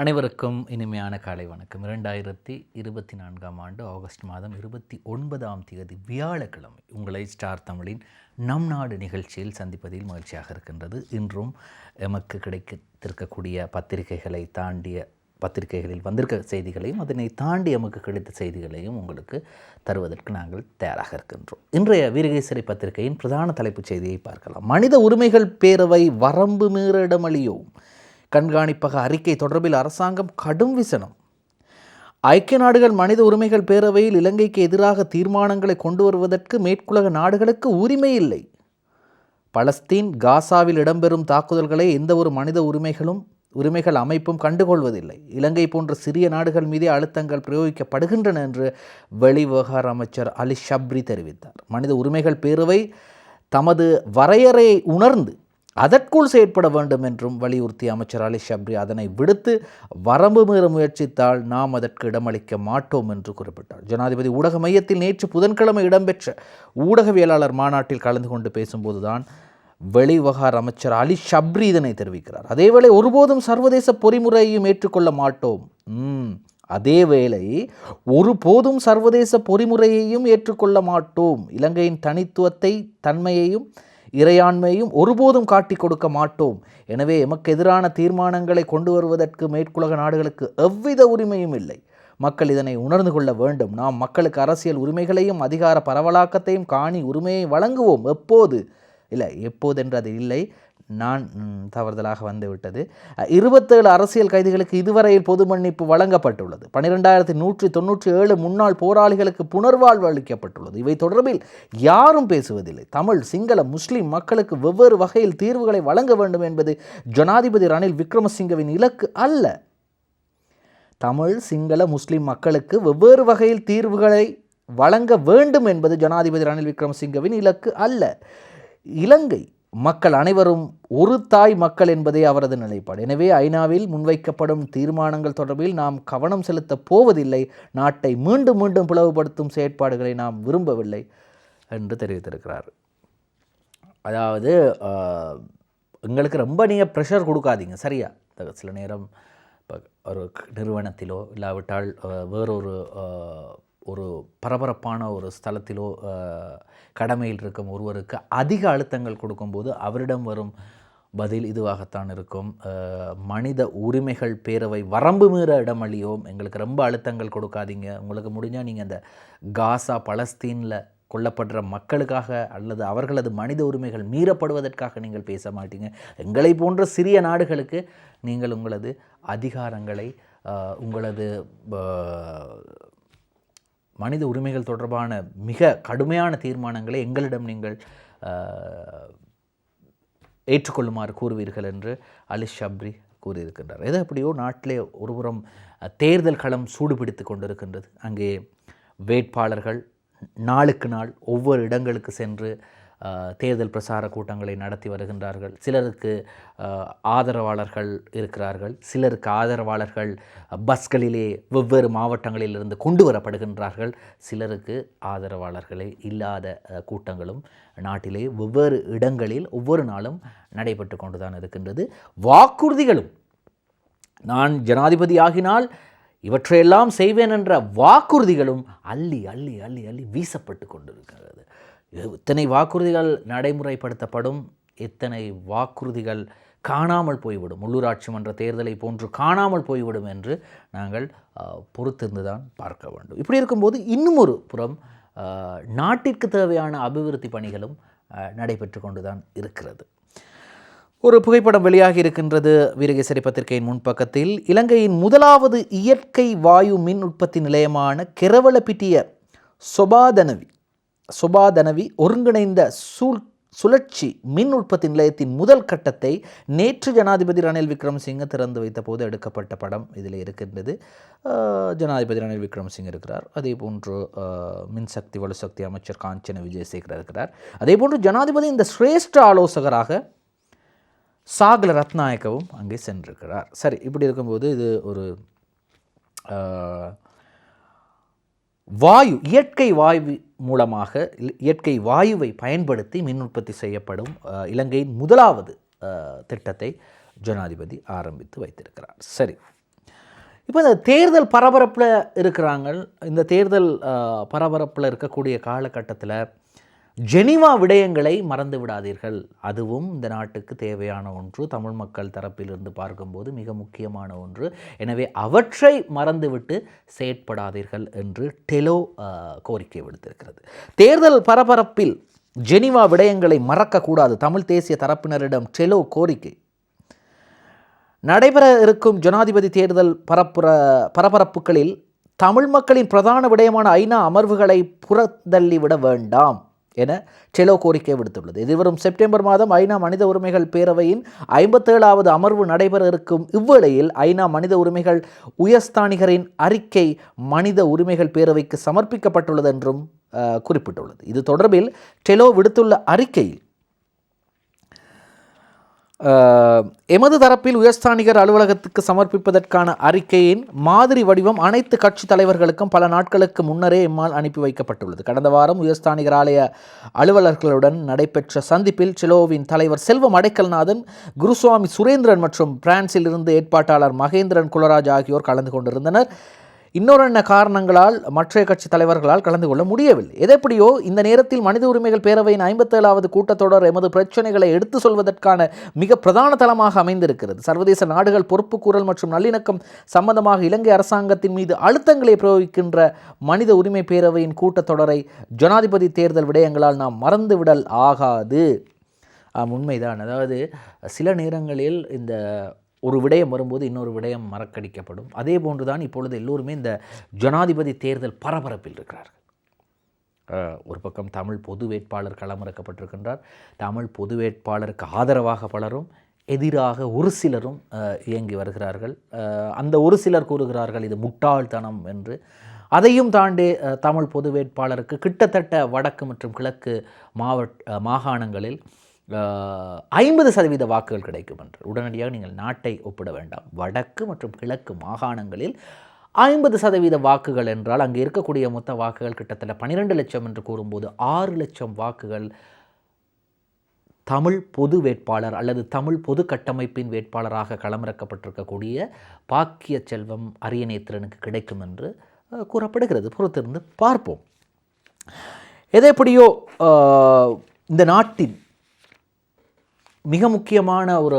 அனைவருக்கும் இனிமையான காலை வணக்கம். 2024 ஆண்டு ஆகஸ்ட் மாதம் 29ஆம் தேதி வியாழக்கிழமை உங்களை ஸ்டார் தமிழின் நம் நாடு நிகழ்ச்சியில் சந்திப்பதில் மகிழ்ச்சியாக இருக்கின்றது. இன்றும் எமக்கு கிடைத்திருக்கக்கூடிய பத்திரிகைகளை தாண்டிய பத்திரிகைகளில் வந்திருக்க செய்திகளையும் அதனை தாண்டி எமக்கு கிடைத்த செய்திகளையும் உங்களுக்கு தருவதற்கு நாங்கள் தயாராக இருக்கின்றோம். இன்றைய வீரகேசரி பத்திரிகையின் பிரதான தலைப்புச் செய்தியை பார்க்கலாம். மனித உரிமைகள் பேரவை வரம்பு மீற இடமளியோம். கண்காணிப்பக அறிக்கை தொடர்பில் அரசாங்கம் கடும் விசனம். ஐக்கிய நாடுகள் மனித உரிமைகள் பேரவையில் இலங்கைக்கு எதிராக தீர்மானங்களை கொண்டு வருவதற்கு மேற்குலக நாடுகளுக்கு உரிமை இல்லை. பலஸ்தீன் காசாவில் இடம்பெறும் தாக்குதல்களை எந்த ஒரு மனித உரிமைகள் அமைப்பும் கண்டுகொள்வதில்லை. இலங்கை போன்ற சிறிய நாடுகள் மீதே அழுத்தங்கள் பிரயோகிக்கப்படுகின்றன என்று வெளிவிவகார அமைச்சர் அலி ஷப்ரி தெரிவித்தார். மனித உரிமைகள் பேரவை தமது வரையறையை உணர்ந்து அதற்குள் செயற்பட வேண்டும் என்றும் வலியுறுத்திய அமைச்சர் அலி ஷப்ரி அதனை விடுத்து வரம்பு மீற முயற்சித்தால் நாம் அதற்கு இடமளிக்க மாட்டோம் என்று குறிப்பிட்டார். ஜனாதிபதி ஊடக மையத்தில் நேற்று புதன்கிழமை இடம்பெற்ற ஊடகவியலாளர் மாநாட்டில் கலந்து கொண்டு பேசும்போதுதான் வெளிவிவகார அமைச்சர் அலி ஷப்ரி இதனை தெரிவிக்கிறார். அதேவேளை ஒருபோதும் சர்வதேச பொறிமுறையையும் ஏற்றுக்கொள்ள மாட்டோம். அதேவேளை ஒருபோதும் சர்வதேச பொறிமுறையையும் ஏற்றுக்கொள்ள மாட்டோம். இலங்கையின் தனித்துவத்தை தன்மையையும் இறையாண்மையும் ஒருபோதும் காட்டிக் கொடுக்க மாட்டோம். எனவே எமக்கு எதிரான தீர்மானங்களை கொண்டு வருவதற்கு மேற்குலக நாடுகளுக்கு எவ்வித உரிமையும் இல்லை. மக்கள் இதனை உணர்ந்து கொள்ள வேண்டும். நாம் மக்களுக்கு அரசியல் உரிமைகளையும் அதிகார பரவலாக்கத்தையும் காணி உரிமையை வழங்குவோம். எப்போது என்று அது இல்லை, நான் தவறுதலாக வந்துவிட்டது. 27 அரசியல் கைதிகளுக்கு இதுவரையில் பொது மன்னிப்பு வழங்கப்பட்டுள்ளது. 12,197 முன்னாள் போராளிகளுக்கு புனர்வாழ்வு அளிக்கப்பட்டுள்ளது. இவை தொடர்பில் யாரும் பேசுவதில்லை. தமிழ், சிங்கள, முஸ்லிம் மக்களுக்கு வெவ்வேறு வகையில் தீர்வுகளை வழங்க வேண்டும் என்பது ஜனாதிபதி ரணில் விக்ரமசிங்கவின் இலக்கு அல்ல. தமிழ், சிங்கள, முஸ்லிம் மக்களுக்கு வெவ்வேறு வகையில் தீர்வுகளை வழங்க வேண்டும் என்பது ஜனாதிபதி ரணில் விக்ரமசிங்கவின் இலக்கு அல்ல. இலங்கை மக்கள் அனைவரும் ஒரு தாய் மக்கள் என்பதே அவரது நிலைப்பாடு. எனவே ஐநாவில் முன்வைக்கப்படும் தீர்மானங்கள் தொடர்பில் நாம் கவனம் செலுத்தப் போவதில்லை. நாட்டை மீண்டும் மீண்டும் பிளவுபடுத்தும் செயற்பாடுகளை நாம் விரும்பவில்லை என்று தெரிவித்திருக்கிறார். அதாவது எங்களுக்கு ரொம்ப நீங்கள் ப்ரெஷர் கொடுக்காதீங்க, சரியா? சில நேரம் இப்போ ஒரு நிறுவனத்திலோ இல்லாவிட்டால் ஒரு பரபரப்பான ஒரு ஸ்தலத்திலோ கடமையில் இருக்கும் ஒருவருக்கு அதிக அழுத்தங்கள் கொடுக்கும்போது அவரிடம் வரும் பதில் இதுவாகத்தான் இருக்கும். மனித உரிமைகள் பேரவை வரம்பு மீற இடமளியோம். எங்களுக்கு ரொம்ப அழுத்தங்கள் கொடுக்காதீங்க. உங்களுக்கு முடிஞ்சால் நீங்கள் அந்த காசா பலஸ்தீனில் கொல்லப்படுற மக்களுக்காக அல்லது அவர்களது மனித உரிமைகள் மீறப்படுவதற்காக நீங்கள் பேச மாட்டீங்க. எங்களை போன்ற சிறிய நாடுகளுக்கு நீங்கள் உங்களது அதிகாரங்களை உங்களது மனித உரிமைகள் தொடர்பான மிக கடுமையான தீர்மானங்களை எங்களிடம் நீங்கள் ஏற்றுக்கொள்ளுமாறு கூறுவீர்கள் என்று அலி ஷப்ரி கூறியிருக்கின்றார். எது எப்படியோ நாட்டிலே ஒருபுறம் தேர்தல் களம் சூடுபிடித்து கொண்டிருக்கின்றது. அங்கே வேட்பாளர்கள் நாளுக்கு நாள் ஒவ்வொரு இடங்களுக்கு சென்று தேர்தல் பிரசார கூட்டங்களை நடத்தி வருகின்றார்கள். சிலருக்கு ஆதரவாளர்கள் இருக்கிறார்கள். சிலருக்கு ஆதரவாளர்கள் பஸ்களிலே வெவ்வேறு மாவட்டங்களிலிருந்து கொண்டு வரப்படுகின்றார்கள். சிலருக்கு ஆதரவாளர்களே இல்லாத கூட்டங்களும் நாட்டிலே வெவ்வேறு இடங்களில் ஒவ்வொரு நாளும் நடைபெற்று கொண்டுதான் இருக்கின்றது. வாக்குறுதிகளும் நான் ஜனாதிபதி ஆகினால் இவற்றையெல்லாம் செய்வேன் என்ற வாக்குறுதிகளும் அள்ளி அள்ளி அள்ளி அள்ளி வீசப்பட்டு கொண்டிருக்கிறது. எத்தனை வாக்குறுதிகள் நடைமுறைப்படுத்தப்படும், எத்தனை வாக்குறுதிகள் காணாமல் போய்விடும், உள்ளூராட்சி மன்ற தேர்தலை போன்று காணாமல் போய்விடும் என்று நாங்கள் பொறுத்திருந்து தான் பார்க்க வேண்டும். இப்படி இருக்கும்போது இன்னும் ஒரு புறம் நாட்டிற்கு தேவையான அபிவிருத்தி பணிகளும் நடைபெற்று கொண்டு தான் இருக்கிறது. ஒரு புகைப்படம் வெளியாகி இருக்கின்றது வீரகேசரி பத்திரிகையின் முன்பக்கத்தில். இலங்கையின் முதலாவது இயற்கை வாயு மின் உற்பத்தி நிலையமான கெரவலப்பிட்டிய சொபாதனவி ஒருங்கிணைந்த சுழற்சி மின் உற்பத்தி நிலையத்தின் முதல் கட்டத்தை நேற்று ஜனாதிபதி ரணில் விக்ரமசிங்க திறந்து வைத்த போது எடுக்கப்பட்ட படம் இதில் இருக்கின்றது. ஜனாதிபதி ரணில் விக்ரமசிங்க இருக்கிறார். அதே போன்று மின்சக்தி வலுசக்தி அமைச்சர் காஞ்சன விஜயசேகர் இருக்கிறார். அதே போன்று ஜனாதிபதி இந்த சிரேஷ்ட ஆலோசகராக சாகல ரத்நாயக்கவும் அங்கே சென்றிருக்கிறார். சரி, இப்படி இருக்கும்போது இது ஒரு இயற்கை வாயு மூலமாக இயற்கை வாயுவை பயன்படுத்தி மின் உற்பத்தி செய்யப்படும் இலங்கையின் முதலாவது திட்டத்தை ஜனாதிபதி ஆரம்பித்து வைத்திருக்கிறார். சரி, இப்போ இந்த தேர்தல் பரபரப்பில் இருக்கிறாங்க. இந்த தேர்தல் பரபரப்பில் இருக்கக்கூடிய காலகட்டத்தில் ஜெனீவா விடயங்களை மறந்து விடாதீர்கள். அதுவும் இந்த நாட்டுக்கு தேவையான ஒன்று, தமிழ் மக்கள் தரப்பிலிருந்து பார்க்கும்போது மிக முக்கியமான ஒன்று. எனவே அவற்றை மறந்துவிட்டு செயற்படாதீர்கள் என்று டெலோ கோரிக்கை விடுத்திருக்கிறது. தேர்தல் பரபரப்பில் ஜெனீவா விடயங்களை மறக்கக்கூடாது, தமிழ் தேசிய தரப்பினரிடம் டெலோ கோரிக்கை. நடைபெற இருக்கும் ஜனாதிபதி தேர்தல் பரபரப்புகளில் தமிழ் மக்களின் பிரதான விடயமான ஐநா அமர்வுகளை புறந்தள்ளிவிட வேண்டாம் என டெலோ கோரிக்கை விடுத்துள்ளது. எதிர்வரும் செப்டம்பர் மாதம் ஐநா மனித உரிமைகள் பேரவையின் 57வது அமர்வு நடைபெற இருக்கும் இவ்வேளையில் ஐநா மனித உரிமைகள் உயர்ஸ்தானிகரின் அறிக்கை மனித உரிமைகள் பேரவைக்கு சமர்ப்பிக்கப்பட்டுள்ளது என்றும் குறிப்பிட்டுள்ளது. இது தொடர்பில் டெலோ விடுத்துள்ள அறிக்கையில் எமது தரப்பில் உயர்ஸ்தானிகர் அலுவலகத்துக்கு சமர்ப்பிப்பதற்கான அறிக்கையின் மாதிரி வடிவம் அனைத்து கட்சி தலைவர்களுக்கும் பல நாட்களுக்கு முன்னரே எம்மால் அனுப்பி வைக்கப்பட்டுள்ளது. கடந்த வாரம் உயர்ஸ்தானிகர் ஆலய அலுவலர்களுடன் நடைபெற்ற சந்திப்பில் டெலோவின் தலைவர் செல்வம் அடைக்கல்நாதன், குருசுவாமி சுரேந்திரன் மற்றும் பிரான்சில் இருந்து ஏற்பாட்டாளர் மகேந்திரன் குலராஜ் ஆகியோர் கலந்து கொண்டிருந்தனர். இன்னொரு காரணங்களால் மற்ற கட்சி தலைவர்களால் கலந்து கொள்ள முடியவில்லை. எதெப்படியோ இந்த நேரத்தில் மனித உரிமைகள் பேரவையின் 57வது கூட்டத்தொடர் எமது பிரச்சனைகளை எடுத்து சொல்வதற்கான மிக பிரதான தளமாக அமைந்திருக்கிறது. சர்வதேச நாடுகள் பொறுப்புக்கூறல் மற்றும் நல்லிணக்கம் சம்பந்தமாக இலங்கை அரசாங்கத்தின் மீது அழுத்தங்களை பிரயோகிக்கின்ற மனித உரிமை பேரவையின் கூட்டத்தொடரை ஜனாதிபதி தேர்தல் விடயங்களால் நாம் மறந்துவிடல் ஆகாது. உண்மைதான். அதாவது சில நேரங்களில் இந்த ஒரு விடயம் வரும்போது இன்னொரு விடயம் மறக்கடிக்கப்படும். அதே போன்றுதான் இப்பொழுது எல்லோருமே இந்த ஜனாதிபதி தேர்தல் பரபரப்பில் இருக்கிறார்கள். ஒரு பக்கம் தமிழ் பொது வேட்பாளர் களமிறக்கப்பட்டிருக்கின்றார். தமிழ் பொது வேட்பாளருக்கு ஆதரவாக பலரும், எதிராக ஒரு சிலரும் இயங்கி வருகிறார்கள். அந்த ஒரு சிலர் கூறுகிறார்கள் இது முட்டாள்தனம் என்று. அதையும் தாண்டி தமிழ் பொது வேட்பாளருக்கு கிட்டத்தட்ட வடக்கு மற்றும் கிழக்கு மாகாணங்களில் 50% வாக்குகள் கிடைக்கும் என்று. உடனடியாக நீங்கள் நாட்டை ஒப்பிட வேண்டாம். வடக்கு மற்றும் கிழக்கு மாகாணங்களில் 50% வாக்குகள் என்றால் அங்கே இருக்கக்கூடிய மொத்த வாக்குகள் கிட்டத்தட்ட 12 லட்சம் என்று கூறும்போது 6 லட்சம் வாக்குகள் தமிழ் பொது வேட்பாளர் அல்லது தமிழ் பொது கட்டமைப்பின் வேட்பாளராக களமிறக்கப்பட்டிருக்கக்கூடிய பாக்கிய செல்வம் அரியநேத்திரனுக்கு கிடைக்கும் என்று கூறப்படுகிறது. பொறுத்திருந்து பார்ப்போம். எதெப்படியோ இந்த நாட்டின் மிக முக்கியமான ஒரு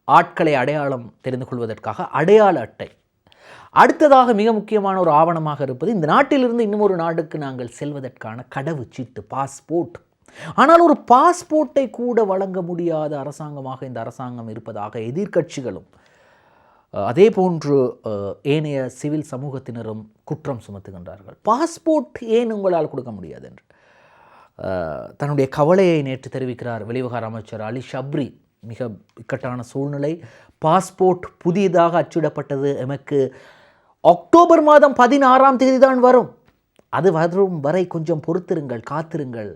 ஆட்களை அடையாளம் தெரிந்து கொள்வதற்காக அடையாள அட்டை, அடுத்ததாக மிக முக்கியமான ஒரு ஆவணமாக இருப்பது இந்த நாட்டிலிருந்து இன்னும் ஒரு நாடுக்கு நாங்கள் செல்வதற்கான கடவுச்சீட்டு, பாஸ்போர்ட். ஆனால் ஒரு பாஸ்போர்ட்டை கூட வழங்க முடியாத அரசாங்கமாக இந்த அரசாங்கம் இருப்பதாக எதிர்க்கட்சிகளும் அதே போன்று ஏனைய சிவில் சமூகத்தினரும் குற்றம் சுமத்துகின்றார்கள். பாஸ்போர்ட் ஏன் உங்களால் கொடுக்க முடியாது என்று தன்னுடைய கவலையை நேற்று தெரிவிக்கிறார் வெளிவிவகார அமைச்சர் அலி ஷப்ரி. மிக இக்கட்டான சூழ்நிலை. பாஸ்போர்ட் புதியதாக அச்சிடப்பட்டது எமக்கு அக்டோபர் மாதம் 16ஆம் தேதி தான் வரும். அது வரும் வரை கொஞ்சம் பொறுத்திருங்கள், காத்திருங்கள்.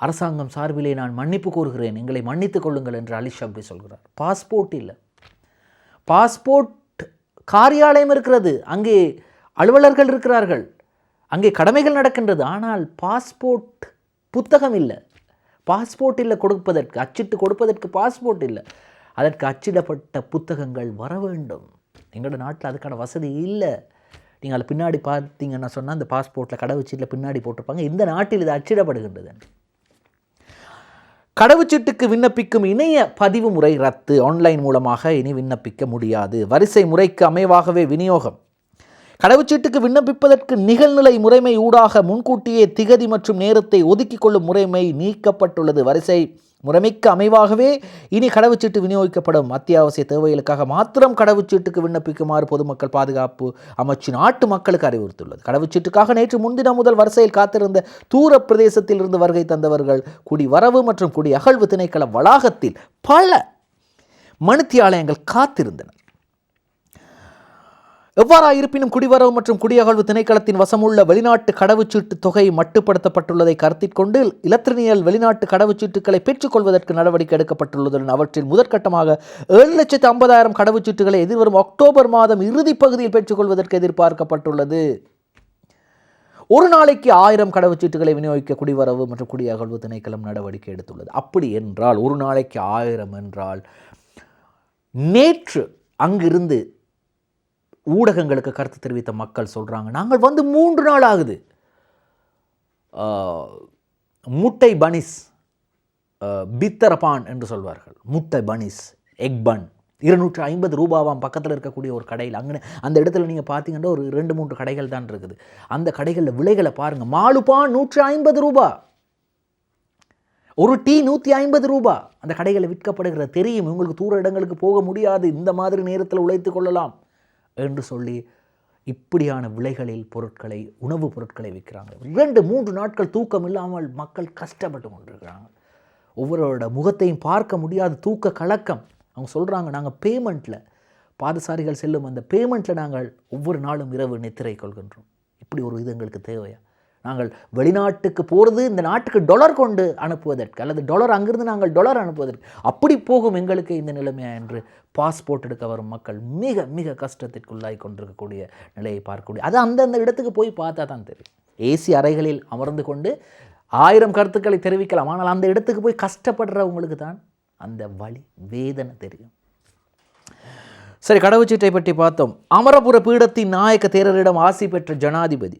அரசாங்கம் சார்பிலே நான் மன்னிப்பு கோருகிறேன், எங்களை மன்னித்துக் கொள்ளுங்கள் என்று அலி ஷப்ரி சொல்கிறார். பாஸ்போர்ட் இல்லை. பாஸ்போர்ட் காரியாலயம் இருக்கிறது, அங்கே அலுவலர்கள் இருக்கிறார்கள், அங்கே கடமைகள் நடக்கின்றது. ஆனால் பாஸ்போர்ட் புத்தகம் இல்லை. பாஸ்போர்ட் இல்லை கொடுப்பதற்கு, அச்சிட்டு கொடுப்பதற்கு பாஸ்போர்ட் இல்லை. அதற்கு அச்சிடப்பட்ட புத்தகங்கள் வர வேண்டும். எங்களோட நாட்டில் அதுக்கான வசதி இல்லை. நீங்கள் அதை பின்னாடி பார்த்தீங்கன்னா சொன்னால் அந்த பாஸ்போர்ட்டில் கடவுச்சீட்டில் பின்னாடி போட்டிருப்பாங்க இந்த நாட்டில் இது அச்சிடப்படுகின்றது. கடவுச்சீட்டுக்கு விண்ணப்பிக்கும் இணைய பதிவு முறை ரத்து. ஆன்லைன் மூலமாக இனி விண்ணப்பிக்க முடியாது. வரிசை முறைக்கு அமைவாகவே விநியோகம். கடவுச்சீட்டுக்கு விண்ணப்பிப்பதற்கு நிகழ்நிலை முறைமை ஊடாக முன்கூட்டியே திகதி மற்றும் நேரத்தை ஒதுக்கிக் கொள்ளும் முறைமை நீக்கப்பட்டுள்ளது. வரிசை முறைமைக்கு அமைவாகவே இனி கடவுச்சீட்டு விநியோகிக்கப்படும். அத்தியாவசிய தேவைகளுக்காக மாத்திரம் கடவுச்சீட்டுக்கு விண்ணப்பிக்குமாறு பொதுமக்கள் பாதுகாப்பு அமைச்சு நாட்டு மக்களுக்கு அறிவுறுத்துள்ளது. கடவுச்சீட்டுக்காக நேற்று முன்தினம் முதல் வரிசையில் காத்திருந்த தூர பிரதேசத்தில் இருந்து வருகை தந்தவர்கள் குடிவரவு மற்றும் குடி அகழ்வு திணைக்கள வளாகத்தில் பல மணித்தியாலயங்கள் காத்திருந்தனர். எவ்வாறாக இருப்பினும் குடிவரவு மற்றும் குடியகழ்வு திணைக்களத்தின் வசமுள்ள வெளிநாட்டு கடவுச்சீட்டு தொகை மட்டுப்படுத்தப்பட்டுள்ளதை கருத்தில் கொண்டு இலத்திரனியல் வெளிநாட்டு கடவுச்சீட்டுகளை பெற்றுக்கொள்வதற்கு நடவடிக்கை எடுக்கப்பட்டுள்ளதுடன் அவற்றில் முதற்கட்டமாக 7,50,000 கடவுச்சீட்டுகளை எதிர்வரும் அக்டோபர் மாதம் இறுதி பகுதியில் பெற்றுக்கொள்வதற்கு எதிர்பார்க்கப்பட்டுள்ளது. ஒரு நாளைக்கு 1000 கடவுச்சீட்டுகளை விநியோகிக்க குடிவரவு மற்றும் குடியகழ்வு திணைக்களம் நடவடிக்கை எடுத்துள்ளது. அப்படி என்றால் ஒரு நாளைக்கு 1000 என்றால் நேற்று அங்கிருந்து ஊடகங்களுக்கு கருத்து தெரிவித்த மக்கள் சொல்கிறாங்க, நாங்கள் வந்து 3 நாள் ஆகுது, முட்டை பனிஸ், பித்தரபான் என்று சொல்வார்கள், முட்டை பனிஸ், எக் பன் 250 ரூபாவாம் பக்கத்தில் இருக்கக்கூடிய ஒரு கடையில். அங்கே அந்த இடத்துல நீங்கள் பார்த்தீங்கன்னா ஒரு 2-3 கடைகள் தான் இருக்குது. அந்த கடைகளில் விலைகளை பாருங்கள். மாலுபான் 150 ரூபா, ஒரு டீ 150 ரூபா அந்த கடைகளில் விற்கப்படுகிற. தெரியும் உங்களுக்கு தூர இடங்களுக்கு போக முடியாது, இந்த மாதிரி நேரத்தில் உழைத்து கொள்ளலாம் என்று சொல்லி இப்படியான விலைகளில் பொருட்களை, உணவுப் பொருட்களை விற்கிறாங்க. 2-3 நாட்கள் தூக்கம் இல்லாமல் மக்கள் கஷ்டப்பட்டு கொண்டிருக்கிறாங்க. ஒவ்வொருவரோட முகத்தையும் பார்க்க முடியாது, தூக்க கலக்கம். அவங்க சொல்கிறாங்க, நாங்கள் பேமெண்ட்டில், பாதசாரிகள் செல்லும் அந்த பேமெண்ட்டில் நாங்கள் ஒவ்வொரு நாளும் இரவு நித்திரை கொள்கின்றோம். இப்படி ஒரு இது எங்களுக்கு தேவையா? நாங்கள் வெளிநாட்டுக்கு போகிறது இந்த நாட்டுக்கு டொலர் கொண்டு அனுப்புவதற்கு, அல்லது டொலர் அங்கிருந்து நாங்கள் டொலர் அனுப்புவதற்கு, அப்படி போகும் எங்களுக்கு இந்த நிலைமையா என்று பாஸ்போர்ட் எடுக்க வரும் மக்கள் மிக மிக கஷ்டத்திற்குள்ளாய் கொண்டிருக்கக்கூடிய நிலையை பார்க்கக்கூடிய. அது அந்தந்த இடத்துக்கு போய் பார்த்தா தான் தெரியும். ஏசி அறைகளில் அமர்ந்து கொண்டு 1000 கருத்துக்களை தெரிவிக்கலாம், ஆனால் அந்த இடத்துக்கு போய் கஷ்டப்படுறவங்களுக்கு தான் அந்த வலி வேதனை தெரியும். சரி, கடவுச்சீட்டை பற்றி பார்த்தோம். அமரபுர பீடத்தின் நாயக்க தேரரிடம் ஆசி பெற்ற ஜனாதிபதி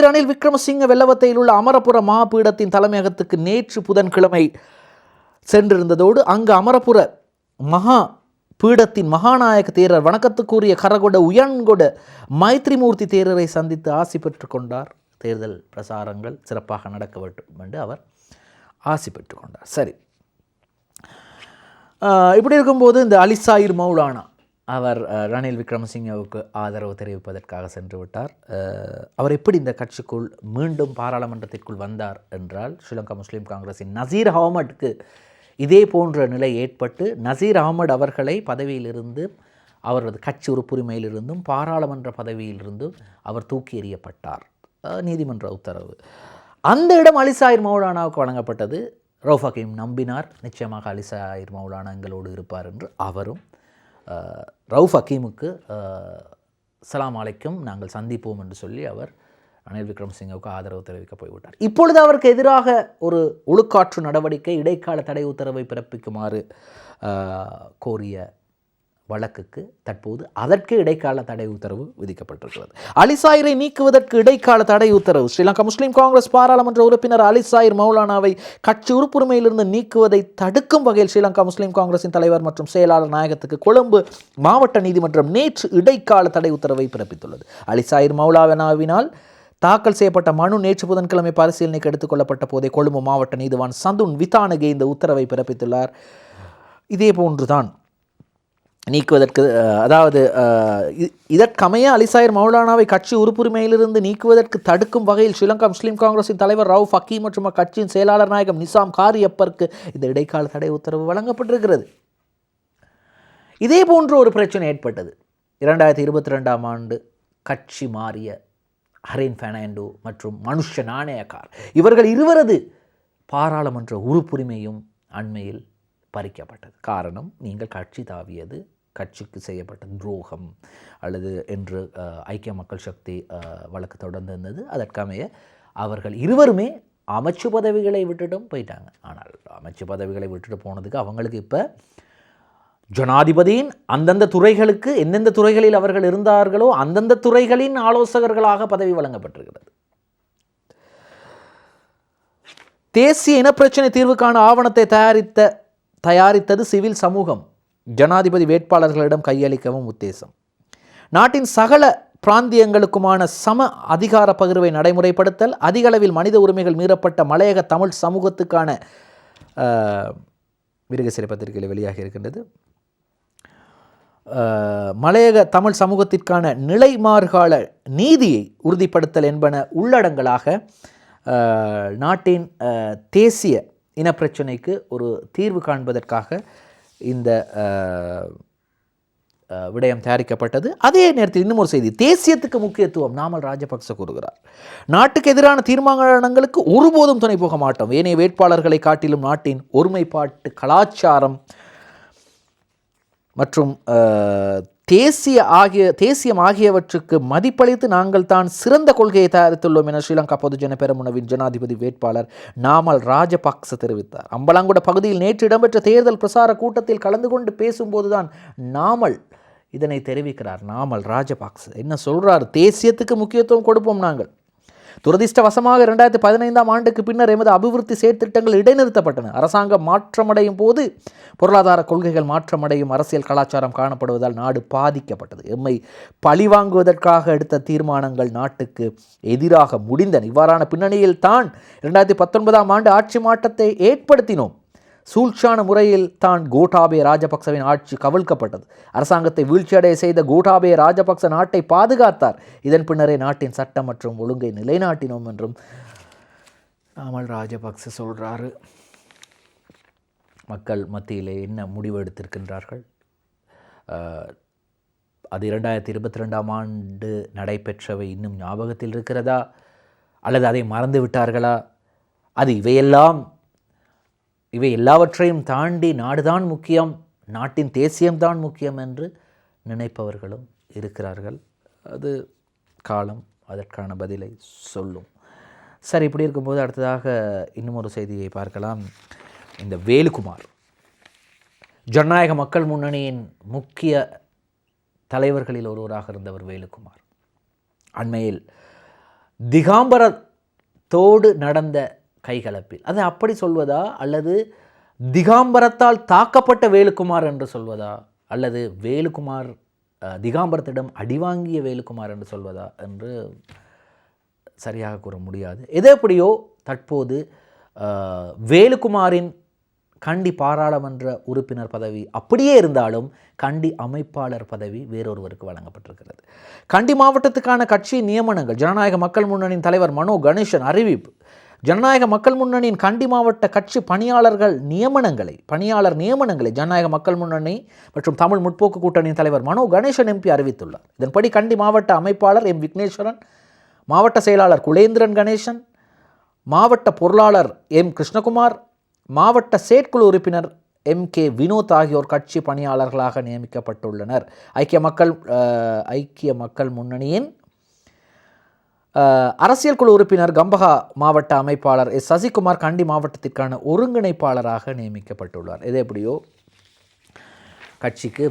ரணில் விக்ரமசிங்க வெள்ளவத்தையில் உள்ள அமரபுர மாபீடத்தின் தலைமையகத்துக்கு நேற்று புதன்கிழமை சென்றிருந்ததோடு அங்கு அமரபுர மகா பீடத்தின் மகாநாயக தேரர் வணக்கத்துக்குரிய கரகொட உயன்கொட மைத்ரிமூர்த்தி தேரரை சந்தித்து ஆசி பெற்று கொண்டார். தேர்தல் பிரசாரங்கள் சிறப்பாக நடக்க வேண்டும் என்று அவர் ஆசி பெற்று கொண்டார். சரி, இப்படி இருக்கும்போது இந்த அலிசாயிர் மௌலானா அவர் ரணில் விக்ரமசிங்கவுக்கு ஆதரவு தெரிவிப்பதற்காக சென்று விட்டார். அவர் எப்படி இந்த கட்சிக்குள் மீண்டும் பாராளுமன்றத்திற்குள் வந்தார் என்றால், ஸ்ரீலங்கா முஸ்லீம் காங்கிரஸின் நசீர் அஹமட்டுக்கு இதே போன்ற நிலை ஏற்பட்டு நசீர் அஹமட் அவர்களை பதவியிலிருந்து, அவரது கட்சி உறுப்புரிமையிலிருந்தும் பாராளுமன்ற பதவியிலிருந்தும் அவர் தூக்கி எறியப்பட்டார். நீதிமன்ற உத்தரவு. அந்த இடம் அலிசாயிர் மௌலானாவுக்கு வழங்கப்பட்டது. ரவுஃப் ஹக்கீம் நம்பினார், நிச்சயமாக அலிசாயிர் மௌலானா எங்களோடு இருப்பார் என்று. அவரும் ரவுஃப் ஹக்கீமுக்கு அஸ்ஸலாமு அலைக்கும், நாங்கள் சந்திப்போம் என்று சொல்லி அவர் ரணில் விக்ரமசிங்கவுக்கு ஆதரவு தெரிவிக்க போய்விட்டார். இப்பொழுது அவருக்கு எதிராக ஒரு ஒழுக்காற்று நடவடிக்கை, இடைக்கால தடை உத்தரவை பிறப்பிக்குமாறு கோரிய வழக்குக்கு தற்போது அதற்கு இடைக்கால தடை உத்தரவு விதிக்கப்பட்டிருக்கிறது. அலிசாயிரை நீக்குவதற்கு இடைக்கால தடை உத்தரவு. ஸ்ரீலங்கா முஸ்லீம் காங்கிரஸ் பாராளுமன்ற உறுப்பினர் அலிசாயிர் மௌலானாவை கட்சி உறுப்புரிமையிலிருந்து நீக்குவதை தடுக்கும் வகையில் ஸ்ரீலங்கா முஸ்லீம் காங்கிரஸின் தலைவர் மற்றும் செயலாளர் நாயகத்துக்கு கொழும்பு மாவட்ட நீதிமன்றம் நேற்று இடைக்கால தடை உத்தரவை பிறப்பித்துள்ளது. அலிசாயிர் மௌலானாவினால் தாக்கல் செய்யப்பட்ட மனு நேற்று புதன்கிழமை பரிசீலனைக்கு எடுத்துக் கொள்ளப்பட்ட போதே கொழும்பு மாவட்ட நீதிவான் சந்துன் விதானகே இந்த உத்தரவை பிறப்பித்துள்ளார். இதே போன்றுதான் நீக்குவதற்கு, அதாவது இதற்கமைய அலிசாயிர் மௌலானாவை கட்சி உறுப்புரிமையிலிருந்து நீக்குவதற்கு தடுக்கும் வகையில் ஸ்ரீலங்கா முஸ்லீம் காங்கிரஸின் தலைவர் ரவுஃப் ஹக்கீம் மற்றும் அக்கட்சியின் செயலாளர் நாயகம் நிசாம் காரியப்பருக்கு இந்த இடைக்கால தடை உத்தரவு வழங்கப்பட்டிருக்கிறது. இதே போன்ற ஒரு பிரச்சனை ஏற்பட்டது 2022ஆம் ஆண்டு. கட்சி மாறிய ஹரின் பெர்னாண்டோ மற்றும் மனுஷ நாணயக்கார் இவர்கள் இருவரது பாராளுமன்ற உறுப்புரிமையும் அண்மையில் பறிக்கப்பட்டது. காரணம், நீங்கள் கட்சி தாவியது கட்சிக்கு செய்யப்பட்ட துரோகம் அல்லது என்று ஐக்கிய மக்கள் சக்தி வழக்கு தொடர்ந்து இருந்தது. அதற்கமைய அவர்கள் இருவருமே அமைச்சு பதவிகளை விட்டுட்டும் போயிட்டாங்க. ஆனால் அமைச்சு பதவிகளை விட்டுட்டு போனதுக்கு அவங்களுக்கு இப்போ ஜனாதிபதியின் அந்தந்த துறைகளுக்கு எந்தெந்த துறைகளில் அவர்கள் இருந்தார்களோ அந்தந்த துறைகளின் ஆலோசகர்களாக பதவி வழங்கப்பட்டிருக்கிறது. தேசிய இனப்பிரச்சினை தீர்வுக்கான ஆவணத்தை தயாரித்தது சிவில் சமூகம். ஜனாதிபதி வேட்பாளர்களிடம் கையளிக்கவும் உத்தேசம். நாட்டின் சகல பிராந்தியங்களுக்குமான சம அதிகார பகிர்வை நடைமுறைப்படுத்தல், அதிக அளவில் மனித உரிமைகள் மீறப்பட்ட மலையக தமிழ் சமூகத்துக்கான மிருகசிறை பத்திரிகையில் வெளியாகி இருக்கின்றது. மலையக தமிழ் சமூகத்திற்கான நிலைமாறுகால நீதியை உறுதிப்படுத்தல் என்பன உள்ளடங்களாக நாட்டின் தேசிய இனப்பிரச்சினைக்கு ஒரு தீர்வு காண்பதற்காக இந்த விடயம் தயாரிக்கப்பட்டது. அதே நேரத்தில் இன்னும் ஒரு செய்தி, தேசியத்துக்கு முக்கியத்துவம் நாமல் ராஜபக்ச கூறுகிறார். நாட்டுக்கு எதிரான தீர்மானங்களுக்கு ஒருபோதும் துணை போக மாட்டோம். ஏனைய வேட்பாளர்களை காட்டிலும் நாட்டின் ஒருமைப்பாட்டு கலாச்சாரம் மற்றும் தேசியம் ஆகியவற்றுக்கு மதிப்பளித்து நாங்கள் தான் சிறந்த கொள்கையை தயாரித்துள்ளோம் என ஸ்ரீலங்கா பொதுஜன பெரமுனவின் ஜனாதிபதி வேட்பாளர் நாமல் ராஜபக்ச தெரிவித்தார். அம்பலாங்குட பகுதியில் நேற்று இடம்பெற்ற தேர்தல் பிரசார கூட்டத்தில் கலந்து கொண்டு பேசும்போதுதான் நாமல் இதனை தெரிவிக்கிறார் நாமல் ராஜபக்ச. என்ன சொல்கிறார்? தேசியத்துக்கு முக்கியத்துவம் கொடுப்போம் நாங்கள். துரதிர்ஷ்டவசமாக 2015ஆம் ஆண்டுக்கு பின்னர் எமது அபிவிருத்தி செயற்திட்டங்கள் இடைநிறுத்தப்பட்டன. அரசாங்கம் மாற்றமடையும் போது பொருளாதார கொள்கைகள் மாற்றமடையும், அரசியல் கலாச்சாரம் காணப்படுவதால் நாடு பாதிக்கப்பட்டது. எம்மை பழிவாங்குவதற்காக எடுத்த தீர்மானங்கள் நாட்டுக்கு எதிராக முடிந்தன. இவ்வாறான பின்னணியில் தான் 2019ஆம் ஆண்டு ஆட்சி மாற்றத்தை ஏற்படுத்தினோம். சூழ்ச்சியான முறையில் தான் கோட்டாபய ராஜபக்சவின் ஆட்சி கவிழ்க்கப்பட்டது. அரசாங்கத்தை வீழ்ச்சியடைய செய்த கோட்டாபய ராஜபக்ச நாட்டை பாதுகாத்தார். இதன் பின்னரே நாட்டின் சட்டம் மற்றும் ஒழுங்கை நிலைநாட்டினோம் என்றும் நாமல் ராஜபக்ச சொல்கிறாரு. மக்கள் மத்தியிலே என்ன முடிவு எடுத்திருக்கின்றார்கள்? அது 2022ஆம் ஆண்டு நடைபெற்றவை இன்னும் ஞாபகத்தில் இருக்கிறதா, அல்லது அதை மறந்து விட்டார்களா? அது இவை எல்லாவற்றையும் தாண்டி நாடுதான் முக்கியம், நாட்டின் தேசியம்தான் முக்கியம் என்று நினைப்பவர்களும் இருக்கிறார்கள். அது காலம் அதற்கான பதிலை சொல்லும். சரி, இப்படி இருக்கும்போது அடுத்ததாக இன்னும் ஒரு செய்தியை பார்க்கலாம். இந்த வேலுக்குமார், ஜனநாயக மக்கள் முன்னணியின் முக்கிய தலைவர்களில் ஒருவராக இருந்தவர் வேலுக்குமார், அண்மையில் திகாம்பரத்தோடு நடந்த கைகலப்பில், அது அப்படி சொல்வதா, அல்லது திகாம்பரத்தால் தாக்கப்பட்ட வேலுக்குமார் என்று சொல்வதா, அல்லது வேலுக்குமார் திகாம்பரத்திடம் அடிவாங்கிய வேலுக்குமார் என்று சொல்வதா என்று சரியாக கூற முடியாது. எதெப்படியோ தற்போது வேலுக்குமாரின் கண்டி பாராளுமன்ற உறுப்பினர் பதவி அப்படியே இருந்தாலும் கண்டி அமைப்பாளர் பதவி வேறொருவருக்கு வழங்கப்பட்டிருக்கிறது. கண்டி மாவட்டத்துக்கான கட்சி நியமனங்கள் ஜனநாயக மக்கள் முன்னணியின் தலைவர் மனோ கணேசன் அறிவிப்பு. ஜனநாயக மக்கள் முன்னணியின் கண்டி மாவட்ட கட்சி பணியாளர் நியமனங்களை ஜனநாயக மக்கள் முன்னணி மற்றும் தமிழ் முற்போக்கு கூட்டணியின் தலைவர் மனோ கணேசன் எம்பி அறிவித்துள்ளார். இதன்படி கண்டி மாவட்ட அமைப்பாளர் எம் விக்னேஸ்வரன், மாவட்ட செயலாளர் குலேந்திரன் கணேசன், மாவட்ட பொருளாளர் எம் கிருஷ்ணகுமார், மாவட்ட செயற்குழு உறுப்பினர் எம் கே வினோத் ஆகியோர் கட்சி பணியாளர்களாக நியமிக்கப்பட்டுள்ளனர். ஐக்கிய மக்கள் முன்னணியின் அரசியல் குழு உறுப்பினர் கம்பஹா மாவட்ட அமைப்பாளர் எஸ் சசிகுமார் கண்டி மாவட்டத்திற்கான ஒருங்கிணைப்பாளராக நியமிக்கப்பட்டுள்ளார். இது எப்படியோ கட்சிக்கு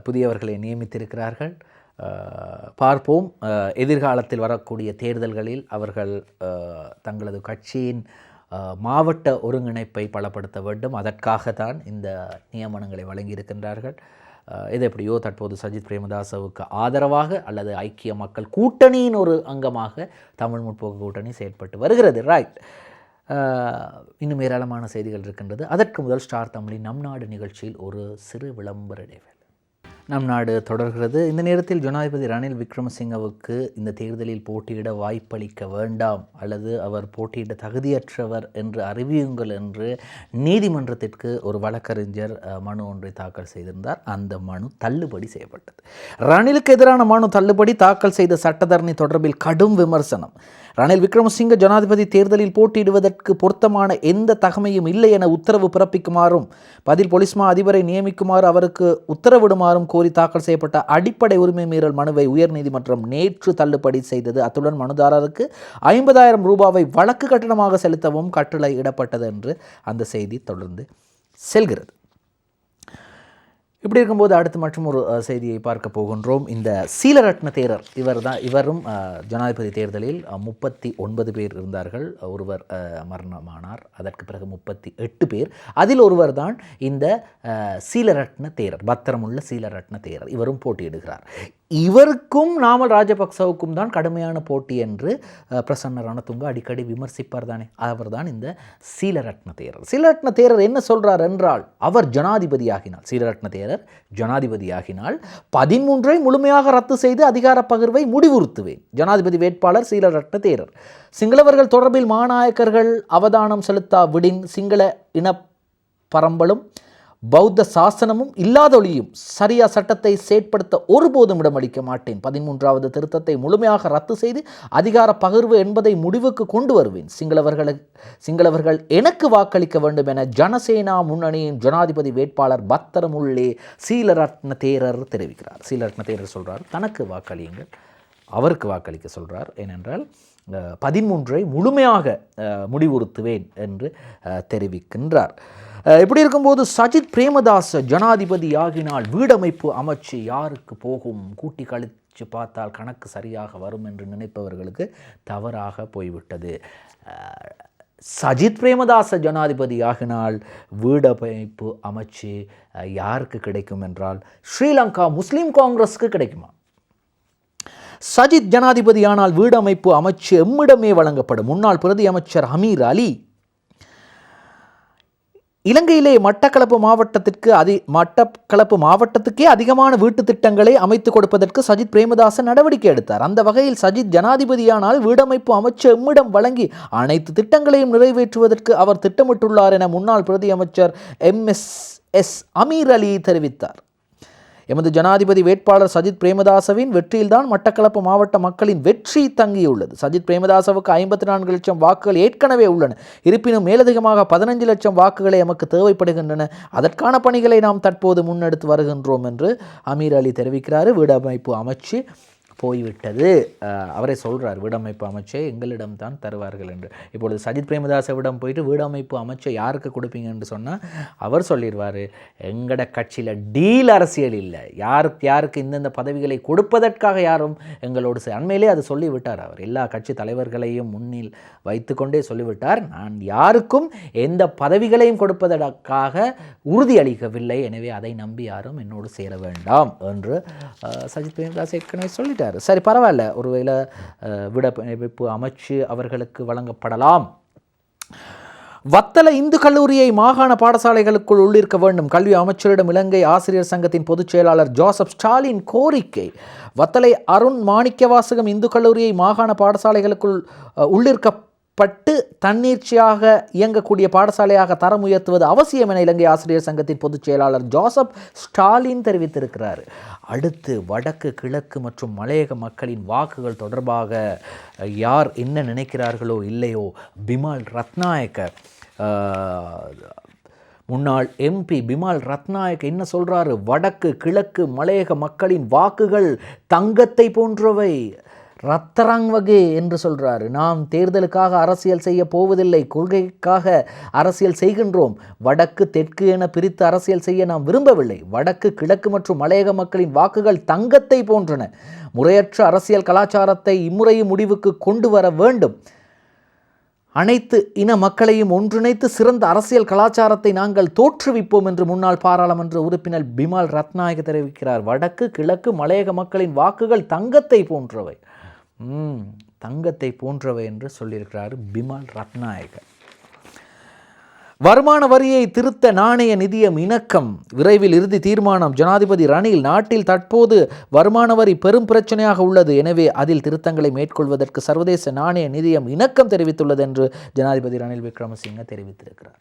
புதியவர்களை நியமித்திருக்கிறார்கள். பார்ப்போம், எதிர்காலத்தில் வரக்கூடிய தேர்தல்களில் அவர்கள் தங்களது கட்சியின் மாவட்ட ஒருங்கிணைப்பை பலப்படுத்த வேண்டும். அதற்காகத்தான் இந்த நியமனங்களை வழங்கியிருக்கின்றார்கள். இது எப்படியோ தற்போது சஜித் பிரேமதாசவுக்கு ஆதரவாக அல்லது ஐக்கிய மக்கள் கூட்டணியின் ஒரு அங்கமாக தமிழ் முற்போக்கு கூட்டணி செயல்பட்டு வருகிறது. ரைட், இன்னும் ஏராளமான செய்திகள் இருக்கின்றது. அதற்கு முதல் ஸ்டார் தமிழின் நம் நாடு நிகழ்ச்சியில் ஒரு சிறு விளம்பர இடைவேளை. நம் நாடு தொடர்கிறது. இந்த நேரத்தில் ஜனாதிபதி ரணில் விக்ரமசிங்கவுக்கு இந்த தேர்தலில் போட்டியிட வாய்ப்பளிக்க வேண்டாம் அல்லது அவர் போட்டியிட தகுதியற்றவர் என்று அறிவியுங்கள் என்று நீதிமன்றத்திற்கு ஒரு வழக்கறிஞர் மனு ஒன்றை தாக்கல் செய்திருந்தார். அந்த மனு தள்ளுபடி செய்யப்பட்டது. ரணிலுக்கு எதிரான மனு தள்ளுபடி, தாக்கல் செய்த சட்டத்தரணி தொடர்பில் கடும் விமர்சனம். ரணில் விக்ரமசிங்க ஜனாதிபதி தேர்தலில் போட்டியிடுவதற்கு பொருத்தமான எந்த தகமையும் இல்லை என உத்தரவு பிறப்பிக்குமாறும் பதில் பொலிஸ்மா அதிபரை நியமிக்குமாறு அவருக்கு உத்தரவிடுமாறும் கோரி தாக்கல் செய்யப்பட்ட அடிப்படை உரிமை மீறல் மனுவை உயர்நீதிமன்றம் நேற்று தள்ளுபடி செய்தது. அத்துடன் மனுதாரருக்கு 50,000 ரூபாவை வழக்கு கட்டணமாக செலுத்தவும் கட்டளை இடப்பட்டது என்று அந்த செய்தி தொடர்ந்து செல்கிறது. இப்படி இருக்கும்போது அடுத்து மற்றும் ஒரு செய்தியை பார்க்க போகின்றோம். இந்த சீலரட்ன தேரர் இவரும் ஜனாதிபதி தேர்தலில் 39 பேர் இருந்தார்கள். ஒருவர் மரணமானார். அதற்கு பிறகு 38 பேர். அதில் ஒருவர் தான் இந்த சீலரட்ன தேரர், பத்திரமுள்ள சீலரட்ன தேரர். இவரும் போட்டியிடுகிறார். இவருக்கும் நாமல் ராஜபக்சவுக்கும் தான் கடுமையான போட்டி என்று பிரசன்ன ரணதுங்க அடிக்கடி விமர்சிப்பார் தானே. அவர் தான் இந்த சீலரட்ன தேரர். சீலரட்ன தேரர் என்ன சொல்கிறார் என்றால், அவர் ஜனாதிபதியாகினால், சீலரட்ன தேரர் ஜனாதிபதியாகினால் 13ஐ முழுமையாக ரத்து செய்து அதிகார பகிர்வை முடிவுறுத்துவேன். ஜனாதிபதி வேட்பாளர் சீலரட்ன தேரர். சிங்களவர்கள் தொடர்பில் மாநாயக்கர்கள் அவதானம் செலுத்தா விடின் சிங்கள இன பரம்பலும் பௌத்த சாசனமும் இல்லாதொழியும் சரியா சட்டத்தை செயற்படுத்த ஒருபோதும் இடமளிக்க மாட்டேன். 13வது திருத்தத்தை முழுமையாக ரத்து செய்து அதிகார பகிர்வு என்பதை முடிவுக்கு கொண்டு வருவேன். சிங்களவர்கள் எனக்கு வாக்களிக்க வேண்டும் என ஜனசேனா முன்னணியின் ஜனாதிபதி வேட்பாளர் பத்திரமுள்ளே சீலரட்ன தேரர் தெரிவிக்கிறார். சீலரட்ன தேரர் சொல்றார், தனக்கு வாக்களியுங்கள், அவருக்கு வாக்களிக்க சொல்கிறார். ஏனென்றால் 13 முழுமையாக முடிவுறுத்துவேன் என்று தெரிவிக்கின்றார். இப்படி இருக்கும்போது சஜித் பிரேமதாஸ் ஜனாதிபதியாகினால் வீடமைப்பு அமைச்சு யாருக்கு போகும்? கூட்டி கழித்து பார்த்தால் கணக்கு சரியாக வரும் என்று நினைப்பவர்களுக்கு தவறாக போய்விட்டது. சஜித் பிரேமதாச ஜனாதிபதியாகினால் வீடமைப்பு அமைச்சு யாருக்கு கிடைக்கும் என்றால் ஸ்ரீலங்கா முஸ்லீம் காங்கிரஸுக்கு கிடைக்குமா? சஜித் ஜனாதிபதியானால் வீடமைப்பு அமைச்சு எம்மிடமே வழங்கப்படும். முன்னாள் பிரதி அமைச்சர் அமீர் அலி இலங்கையிலே மட்டக்களப்பு மாவட்டத்துக்கே அதிகமான வீட்டு திட்டங்களை அமைத்து கொடுப்பதற்கு சஜித் பிரேமதாச நடவடிக்கை எடுத்தார். அந்த வகையில் சஜித் ஜனாதிபதியானால் வீடமைப்பு அமைச்சு எம்மிடம் வழங்கி அனைத்து திட்டங்களையும் நிறைவேற்றுவதற்கு அவர் திட்டமிட்டுள்ளார் என முன்னாள் பிரதி அமைச்சர் MSS அமீர் அலி தெரிவித்தார். எமது ஜனாதிபதி வேட்பாளர் சஜித் பிரேமதாசவின் வெற்றியில்தான் மட்டக்களப்பு மாவட்ட மக்களின் வெற்றி தங்கியுள்ளது. சஜித் பிரேமதாசவுக்கு 54 லட்சம் வாக்குகள் ஏற்கனவே உள்ளன. இருப்பினும் மேலதிகமாக 15 லட்சம் வாக்குகளை எமக்கு தேவைப்படுகின்றன. அதற்கான பணிகளை நாம் தற்போது முன்னெடுத்து வருகின்றோம் என்று அமீர் அலி தெரிவிக்கிறார். வீடமைப்பு அமைச்சு போய்விட்டது. அவரே சொல்கிறார், வீடமைப்பு அமைச்சை எங்களிடம் தான் தருவார்கள் என்று. இப்பொழுது சஜித் பிரேமதாசவிடம் போயிட்டு வீடமைப்பு அமைச்சை யாருக்கு கொடுப்பீங்க என்று சொன்னால் அவர் சொல்லிடுவார், எங்கட கட்சியில் டீல் அரசியல் இல்லை, யாருக்கு இந்தந்த பதவிகளை கொடுப்பதற்காக யாரும் எங்களோடு அண்மையிலே அது சொல்லிவிட்டார். அவர் எல்லா கட்சி தலைவர்களையும் முன்னில் வைத்து கொண்டே சொல்லிவிட்டார், நான் யாருக்கும் எந்த பதவிகளையும் கொடுப்பதற்காக உறுதியளிக்கவில்லை, எனவே அதை நம்பி யாரும் என்னோடு சேர வேண்டாம் என்று சஜித் பிரேமதாஸ் ஏற்கனவே சொல்லிட்டார். சரி, பரவாயில்ல, ஒருவேளை வீடமைப்பு அமைச்சு அவர்களுக்கு வழங்கப்படலாம். வத்தல இந்து கல்லூரியை மாகாண பாடசாலைகளுக்குள் உள்ளிருக்க வேண்டும். கல்வி அமைச்சரிடம் இலங்கை ஆசிரியர் சங்கத்தின் பொதுச் செயலாளர் ஜோசப் ஸ்டாலின் கோரிக்கை. வத்தலை அருண் மாணிக்கவாசகம் இந்து கல்லூரியை மாகாண பாடசாலைகளுக்குள் உள்ளிருக்கப்பட்டு தன்னீர்ச்சியாக இயங்கக்கூடிய பாடசாலையாக தரம் உயர்த்துவது அவசியம் என இலங்கை ஆசிரியர் சங்கத்தின் பொதுச் செயலாளர் ஜோசப் ஸ்டாலின் தெரிவித்திருக்கிறார். அடுத்து வடக்கு, கிழக்கு மற்றும் மலையக மக்களின் வாக்குகள் தொடர்பாக யார் என்ன நினைக்கிறார்களோ இல்லையோ, பிமல் ரத்நாயக்க முன்னாள் MP பிமல் ரத்நாயக் என்ன சொல்கிறாரு? வடக்கு, கிழக்கு, மலையக மக்களின் வாக்குகள் தங்கத்தை போன்றவை, ரத்தரங் வகை என்று சொல்கிறாரு. நாம் தேர்தலுக்காக அரசியல் செய்ய போவதில்லை, கொள்கைக்காக அரசியல் செய்கின்றோம். வடக்கு, தெற்கு என பிரித்து அரசியல் செய்ய நாம் விரும்பவில்லை. வடக்கு, கிழக்கு மற்றும் மலையக மக்களின் வாக்குகள் தங்கத்தை போன்றன. முறையற்ற அரசியல் கலாச்சாரத்தை இம்முறையும் முடிவுக்கு கொண்டு வர வேண்டும். அனைத்து இன மக்களையும் ஒன்றிணைத்து சிறந்த அரசியல் கலாச்சாரத்தை நாங்கள் தோற்றுவிப்போம் என்று முன்னாள் பாராளுமன்ற உறுப்பினர் பிமல் ரத்நாயக் தெரிவிக்கிறார். வடக்கு, கிழக்கு, மலையக மக்களின் வாக்குகள் தங்கத்தை போன்றவை, தங்கத்தை போன்றவை என்று சொல்லியிருக்கிறார் பிமல் ரத்நாயக். வருமான வரியை திருத்த நாணய நிதியம் இணக்கம், விரைவில் இறுதி தீர்மானம். ஜனாதிபதி ரணில், நாட்டில் தற்போது வருமான வரி பெரும் பிரச்சனையாக உள்ளது, எனவே அதில் திருத்தங்களை மேற்கொள்வதற்கு சர்வதேச நாணய நிதியம் இணக்கம் தெரிவித்துள்ளது என்று ஜனாதிபதி ரணில் விக்ரமசிங்க தெரிவித்திருக்கிறார்.